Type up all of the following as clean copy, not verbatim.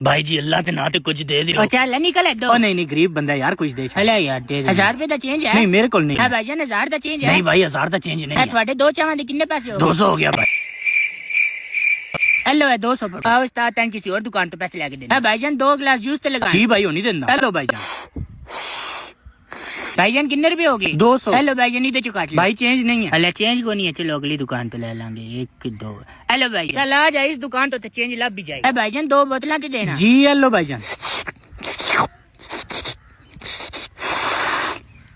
भाई जी अल्लाह के नाते कुछ दे दियो। चल निकल दो। नहीं गरीब बंदा यार कुछ दे। चले यार दे 1000 रुपए का चेंज है। नहीं मेरे को नहीं। भाई जान 1000 का चेंज है। नहीं भाई 1000 का चेंज नहीं है। थोड़े दो चावां दे कितने पैसे हो? 200 हो गया भाई। हेलो है 200 पर। आओ उस्ताद तन किसी और दुकान पे पैसे लेके देना। भाईजान 2 गिलास जूस तो लगा। जी भाई होनी देना। हेलो भाईजान। भाईजान कितने रुपए होगी? 200। हेलो भाईजान इधर चुका भाई चेंज नहीं है। अल्लाह चेंज को नहीं है, चलो अगली दुकान पे ले लेंगे। 1 2। हेलो भाई चल आ जा इस दुकान तो चेंज लग भी जाए। भाईजान 2 बोतलें तो देना। जी हेलो भाईजान।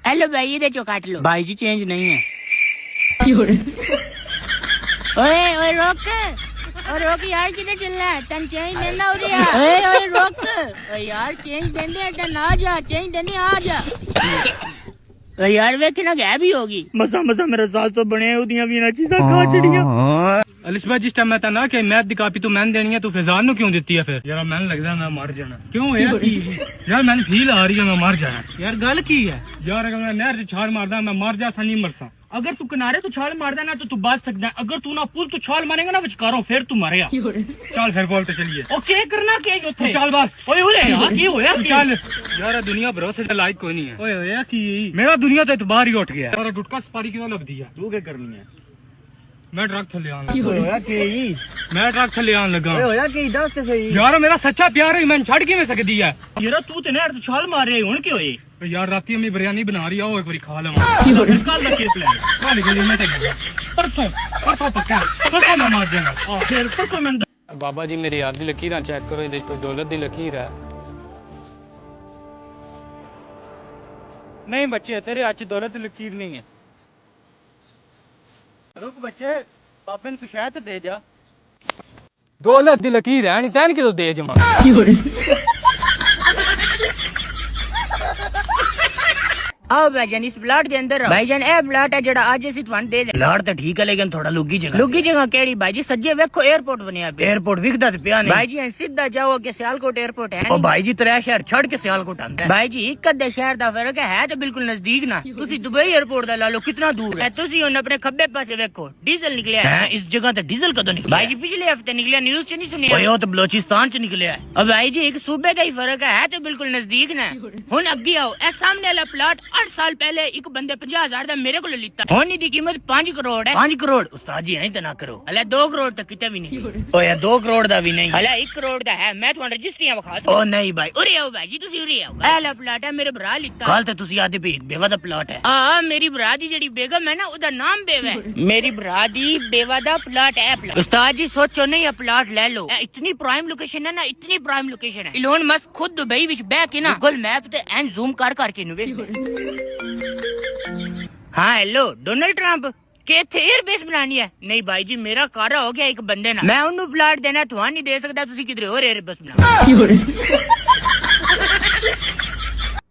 हेलो भाई इधर चो काट लो। भाई जी चेंज नहीं है। ओए ओए रोक यार किधर चल रहा है? तन चेंज देना हो रहा। ओए रोक यार चेंज देने तन आ जा, चेंज देने आ जा। यार वे किना गैब ही होगी। मसा मेरा 700 बने उदियां भी ना चीज़ां खा छड़ियां। अलिस्बा जिस टाइम मैं तना कि मैथ दी कापी तू मैन देनी है तू फैजान नु क्यों देती है फिर? यार मैन लगदा मैं मर जाना। क्यों यार की? यार मैन फील आ रही है मैं मर जाना। यार गल की है? यार अगर मैं नहर से छाल मारदा मैं मर जासा नहीं मरसा। अगर तू किनारे तो छाल मारदा ना तो तू बच सकदा है। अगर तू ना पुल तो छाल मारेगा ना विचकारों फिर तू मरेगा। चल फिर बोलते चलिए। ओके करना के उथे चल बस। ओए ओए यार की होया? चल यार दुनिया भरोसे लायक कोई नहीं है। ओए होया की? मेरा दुनिया तो इतबार ही उठ गया। यार गुटका सपारी क्यों लगदी है? तू क्या करनी है? मैं ट्रक थले आन लगा। मैं ट्रक थले आन लगा। दस ते सही। यार मेरा सच्चा प्यार है मैं छड़ किवें सकदी है? यार तू ते नहर तो छाल मार रही हुन क्यों होई? यार राती अम्मी बिरयानी बना रही है वो एक बारी खा लवां। फिर कल दा के प्लान? कल के लिए मैं ते परसों पक्का परसों मैं मार जाऊंगा। फिर परसों मैं बाबा जी मेरी याद दी लकीरां चेक करो इहदे कोई दौलत दी लकीर है? नहीं बच्चे तेरे आज दौलत की लकीर नहीं है। रुक बच्चे बाबे ने कुछ तो दे जा। दौलत दी लकीर है नहीं तैन किदों दे जमा। आओ भाईजान इस प्लाट के अंदर भाईजान ए प्लाट है जड़ा आज ਅਸੀਂ ਤੁਹਾਨੂੰ ਦੇ ਦੇ। प्लाट तो ठीक है लेकिन थोड़ा लुगी जगह केड़ी भाई जी? सज्जे वेखो एयरपोर्ट बनया पे। एयरपोर्ट विकदा ते पिया नहीं। भाई जी सीधा जाओ के सियालकोट एयरपोर्ट है। ओ भाई जी त्रै शहर छड़ के सियालकोट आंदा है। भाई जी एक अद्धे शहर दा फर्क है तो बिल्कुल नजदीक ना। तुसी दुबई एयरपोर्ट दा ला लो कितना दूर है। तुसी हुन अपने खब्बे पासे वेखो डीजल निकलिया है। इस जगह ते डीजल कदों निकलिया? भाई जी पिछले हफ्ते निकलिया, न्यूज़ च नहीं सुनिया? ओए ओ तो बलोचिस्तान च निकलिया है। अब भाई जी एक सूबे का ही फर्क है तो बिल्कुल नजदीक ना। हुन अगे आओ ए सामने वाला प्लाट 8 साल पहले एक बंदे 50,000 दा मेरे को लिता। हुन दी कीमत 5 करोड़ है। 5 करोड़ उस्ताद जी ऐ ना करो। अल्लाह 2 करोड़ तक किते भी नहीं। ओए 2 करोड़ दा भी नहीं। अल्लाह 1 करोड़ दा है। मैं ਤੁਹਾਨੂੰ ਰਜਿਸਟਰੀਆਂ ਵਿਖਾ ओ नहीं भाई ਉਰੇ ਆਓ ਭਾਈ ਜੀ ਤੁਸੀਂ ਉਰੇ ਆਓ। ਇਹ ਲਾ ਪਲਾਟ ਹੈ ਮੇਰੇ ਭਰਾ ਲਿੱਤਾ। कल ते तुसी आदे भी बेवा दा प्लाट है। ਹਾਂ ਮੇਰੀ ਭਰਾ ਦੀ ਜਿਹੜੀ ਬੇਗਮ ਹੈ ਨਾ ਉਹਦਾ ਨਾਮ ਬੇਵਾ ਹੈ। ਮੇਰੀ ਭਰਾ ਦੀ ਬੇਵਾ ਦਾ ਪਲਾਟ ਹੈ। ਉਸਤਾਦ ਜੀ ਸੋਚੋ ਨਹੀਂ ਇਹ ਪਲਾਟ ਲੈ ਲਓ। ਇਹ ਇਤਨੀ ਪ੍ਰਾਈਮ ਲੋਕੇਸ਼ਨ ਹੈ ਨਾ, ਇਤਨੀ ਪ੍ਰਾਈਮ ਲੋਕੇਸ਼ਨ ਹੈ। ਇਲੋਨ ਮਸਕ ਖੁਦ ਦੁਬਈ ਵਿੱਚ ਬਹਿ ਕੇ ਨਾ ਗੂਗਲ ਮੈਪ ਤੇ ਐਨ ਜ਼ੂਮ ਕਰਕੇ ਨੂੰ ਵੇਖ। हाँ हेलो डोनाल्ड ट्रंप के इत्थे एयरबेस बनानी है? नहीं भाई जी मेरा कारा हो गया एक बंदे ना। मैं उन्हें प्लाट देना तुहां नहीं दे सकदा, तुसी किधरे और एयरबेस बना।